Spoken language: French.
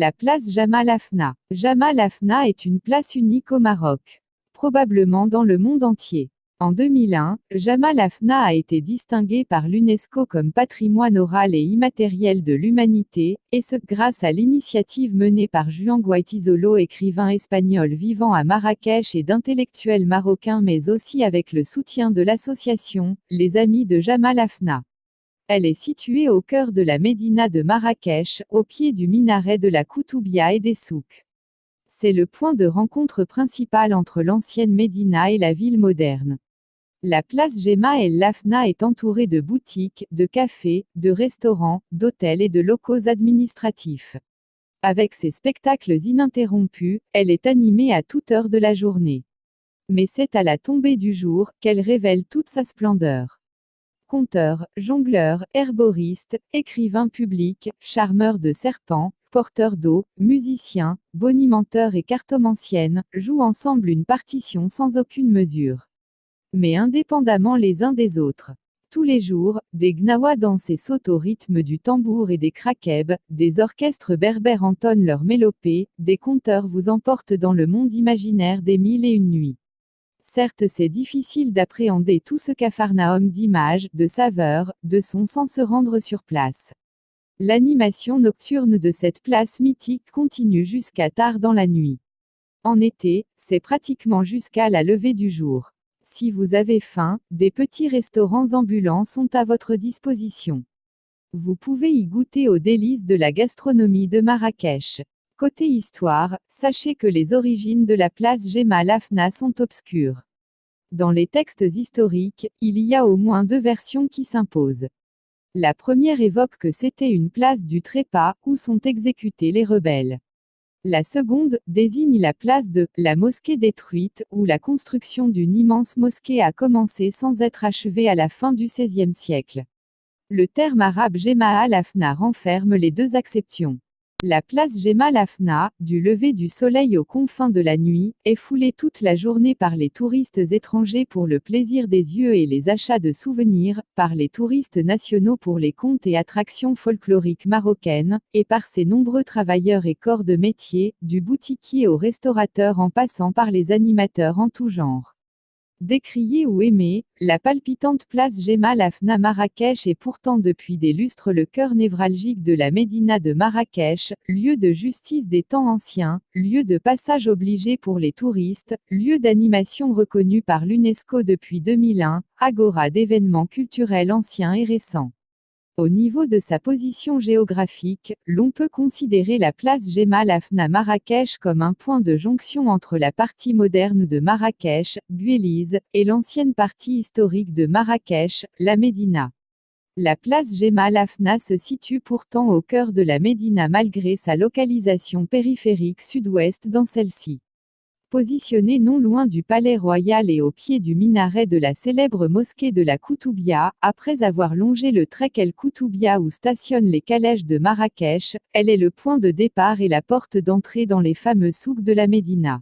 La place Jemaa l'Afna. Jemaa l'Afna est une place unique au Maroc. Probablement dans le monde entier. En 2001, Jemaa l'Afna a été distingué par l'UNESCO comme patrimoine oral et immatériel de l'humanité, et ce, grâce à l'initiative menée par Juan Guaitizolo, écrivain espagnol vivant à Marrakech, et d'intellectuels marocains, mais aussi avec le soutien de l'association, les Amis de Jemaa l'Afna. Elle est située au cœur de la médina de Marrakech, au pied du minaret de la Koutoubia et des souks. C'est le point de rencontre principal entre l'ancienne médina et la ville moderne. La place Jemaa el Afna est entourée de boutiques, de cafés, de restaurants, d'hôtels et de locaux administratifs. Avec ses spectacles ininterrompus, elle est animée à toute heure de la journée. Mais c'est à la tombée du jour qu'elle révèle toute sa splendeur. Conteurs, jongleurs, herboristes, écrivains publics, charmeurs de serpents, porteurs d'eau, musiciens, bonimenteurs et cartomanciennes, jouent ensemble une partition sans aucune mesure. Mais indépendamment les uns des autres. Tous les jours, des gnawas dansent et sautent au rythme du tambour et des krakebs, des orchestres berbères entonnent leurs mélopées, des conteurs vous emportent dans le monde imaginaire des 1001 nuits. Certes, c'est difficile d'appréhender tout ce capharnaüm d'images, de saveurs, de sons sans se rendre sur place. L'animation nocturne de cette place mythique continue jusqu'à tard dans la nuit. En été, c'est pratiquement jusqu'à la levée du jour. Si vous avez faim, des petits restaurants ambulants sont à votre disposition. Vous pouvez y goûter aux délices de la gastronomie de Marrakech. Côté histoire, sachez que les origines de la place Jemaa l'Afna sont obscures. Dans les textes historiques, il y a au moins deux versions qui s'imposent. La première évoque que c'était une place du trépas, où sont exécutés les rebelles. La seconde désigne la place de la mosquée détruite, où la construction d'une immense mosquée a commencé sans être achevée à la fin du XVIe siècle. Le terme arabe Jemaa l'Afna renferme les deux acceptions. La place Jemaa l'Afna, du lever du soleil aux confins de la nuit, est foulée toute la journée par les touristes étrangers pour le plaisir des yeux et les achats de souvenirs, par les touristes nationaux pour les contes et attractions folkloriques marocaines, et par ses nombreux travailleurs et corps de métier, du boutiquier au restaurateur en passant par les animateurs en tout genre. Décriée ou aimée, la palpitante place Jemaa l'Afna Marrakech est pourtant depuis des lustres le cœur névralgique de la médina de Marrakech, lieu de justice des temps anciens, lieu de passage obligé pour les touristes, lieu d'animation reconnu par l'UNESCO depuis 2001, agora d'événements culturels anciens et récents. Au niveau de sa position géographique, l'on peut considérer la place Jemaa l'Afna Marrakech comme un point de jonction entre la partie moderne de Marrakech, Guélise, et l'ancienne partie historique de Marrakech, la Médina. La place Jemaa l'Afna se situe pourtant au cœur de la Médina malgré sa localisation périphérique sud-ouest dans celle-ci. Positionnée non loin du palais royal et au pied du minaret de la célèbre mosquée de la Koutoubia, après avoir longé le trek El Koutoubia où stationnent les calèches de Marrakech, elle est le point de départ et la porte d'entrée dans les fameux souks de la Médina.